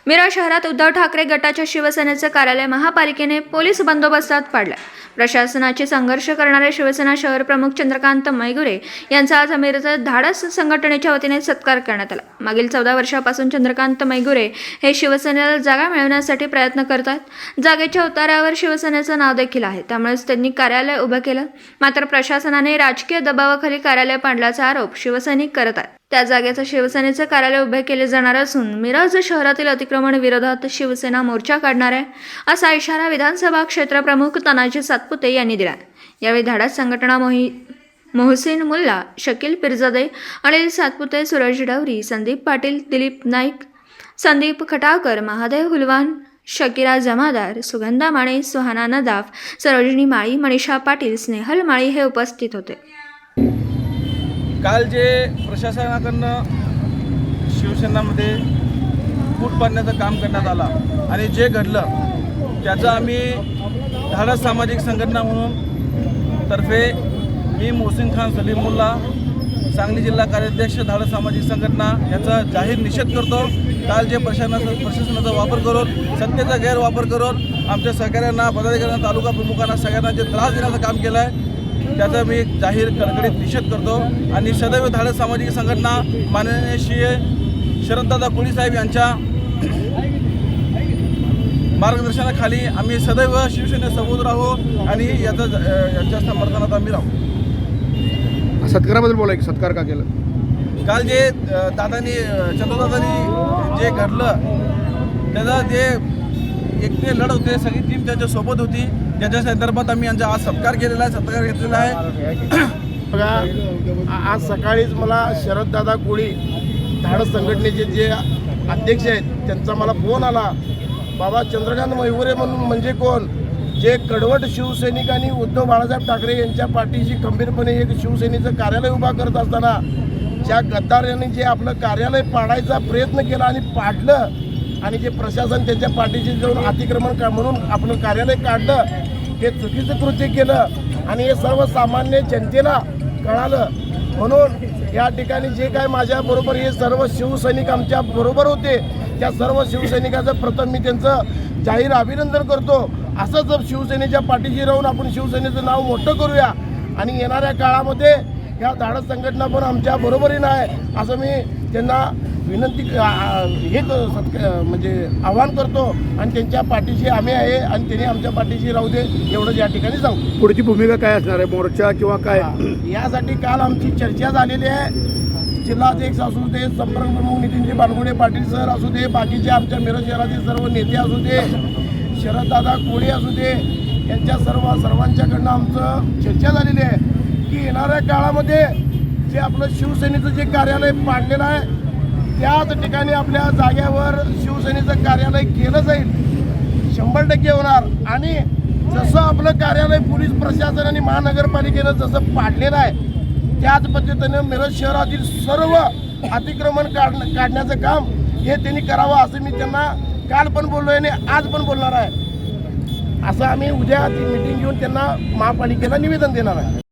मिरज शहरात उद्धव ठाकरे गटाच्या शिवसेनेचे कार्यालय महापालिकेने पोलीस बंदोबस्तात पाडले। प्रशासनाची संघर्ष करणारे शिवसेना शहर प्रमुख चंद्रकांत मैगुरे यांचा आज मिरजेत धाडस संघटनेच्या वतीने सत्कार करण्यात आला। मागील 14 वर्षांपासून चंद्रकांत मैगुरे हे शिवसेनेला जागा मिळवण्यासाठी प्रयत्न करतात। जागेच्या उतार्यावर शिवसेनेचे नाव देखील आहे, त्यामुळेच त्यांनी कार्यालय उभे केलं। मात्र प्रशासनाने राजकीय दबावाखाली कार्यालय पाडल्याचा आरोप शिवसैनिक करत आहेत। त्या जागेचं शिवसेनेचे कार्यालय उभे केले जाणार असून मिरज शहरातील अतिक्रमण विरोधात शिवसेना मोर्चा काढणार आहे, असा इशारा विधानसभा क्षेत्रप्रमुख तानाजी सातपुते यांनी दिला। यावेळी धाडस संघटना मोहसिन मुल्ला, शकील पिरजादे, अनिल सातपुते, सूरज डवरी, संदीप पाटील, दिलीप नाईक, संदीप खटावकर, महादेव हुलवान, शकीरा जमादार, सुगंधा माळे, सुहाना नदाफ, सरोजिनी माळी, मनीषा पाटील, स्नेहल माळी हे उपस्थित होते। काल जे प्रशासनाकडनं शिवसेनामध्ये फूट पाडण्याचं काम करण्यात आलं आणि जे घडलं त्याचं आम्ही धाडस सामाजिक संघटना म्हणून तर्फे मी मोहसिन खान सलीम मुल्ला, सांगली जिल्हा कार्याध्यक्ष धाडस सामाजिक संघटना याचा जाहीर निषेध करतो। काल जे प्रशासनाचा वापर करून, सत्तेचा गैरवापर करून आमच्या सहकाऱ्यांना, पदाधिकाऱ्यांना, तालुका प्रमुखांना सगळ्यांना जे त्रास देण्याचं काम केलं आहे त्याचा मी जाहीर कडकडीत निषेध करतो। आणि सदैव धाडस सामाजिक संघटना माननीय श्री शरददादा कोळी साहेब यांच्या मार्गदर्शनाखाली आम्ही सदैव शिवसेनेसोबत राहू आणि याच्या समर्थनात आम्ही राहू। सत्काराबद्दल बोला, सत्कार का केलं? काल जे चंद्रदादांनी जे घडलं त्याचा जे एकटे लढ होते, सगळी टीम त्याच्यासोबत होती, त्याच्या संदर्भात आम्ही यांचा आज सत्कार केलेला आहे, सत्कार घेतलेला आहे। बघा, आज सकाळीच मला शरददादा कोळी धाडस संघटनेचे जे अध्यक्ष आहेत त्यांचा मला फोन आला, बाबा चंद्रकांत मैगुरे म्हणून म्हणजे कोण, जे कडवट शिवसैनिकांनी उद्धव बाळासाहेब ठाकरे यांच्या पाठीशी खंबीरपणे एक शिवसेनेचं कार्यालय उभा करत असताना ज्या गद्दारांनी जे आपलं कार्यालय पाडायचा प्रयत्न केला आणि पाडलं आणि जे प्रशासन त्यांच्या पाठीशी जाऊन अतिक्रमण म्हणून आपलं कार्यालय काढलं, हे चुकीचं कृत्य केलं आणि हे सर्वसामान्य जनतेला कळालं। म्हणून या ठिकाणी जे काय माझ्याबरोबर हे सर्व शिवसैनिक आमच्या बरोबर होते, त्या सर्व शिवसैनिकाचं प्रथम मी त्यांचं जाहीर अभिनंदन करतो। असंच शिवसेनेच्या पाठीशी राहून आपण शिवसेनेचं नाव मोठं करूया आणि येणाऱ्या काळामध्ये या धाडस संघटना पण आमच्या बरोबरीनं आहे असं मी त्यांना विनंती म्हणजे आवाहन करतो आणि त्यांच्या पाठीशी आम्ही आहे आणि त्यांनी आमच्या पाठीशी राहू दे एवढंच या ठिकाणी सांगतो। पुढची भूमिका काय असणार आहे, मोर्चा किंवा काय? यासाठी काल आमची चर्चा झालेली आहे। जिल्हाध्यक्ष असू दे, संपर्क प्रमुख नितीनजी बानगुडे पाटील सर असू दे, बाकीचे आमच्या मिरज शहरातील सर्व नेते असू दे, शरददादा कोळी असू दे, यांच्या सर्वांच्याकडनं आमचं चर्चा झालेली आहे की येणाऱ्या काळामध्ये जे आपलं शिवसेनेचं जे कार्यालय पाडलेलं आहे त्याच ठिकाणी आपल्या जाग्यावर शिवसेनेचं कार्यालय केलं जाईल, 100% होणार। आणि जसं आपलं कार्यालय पोलीस प्रशासन आणि महानगरपालिकेनं जसं पाडलेलं आहे त्याच पद्धतीनं मिरज शहरातील सर्व अतिक्रमण काढण्याचं काम हे त्यांनी करावं असं मी त्यांना काल पण बोललो आहे आणि आज पण बोलणार आहे। असं आम्ही उद्या ती मीटिंग घेऊन त्यांना महापालिकेला निवेदन देणार आहे।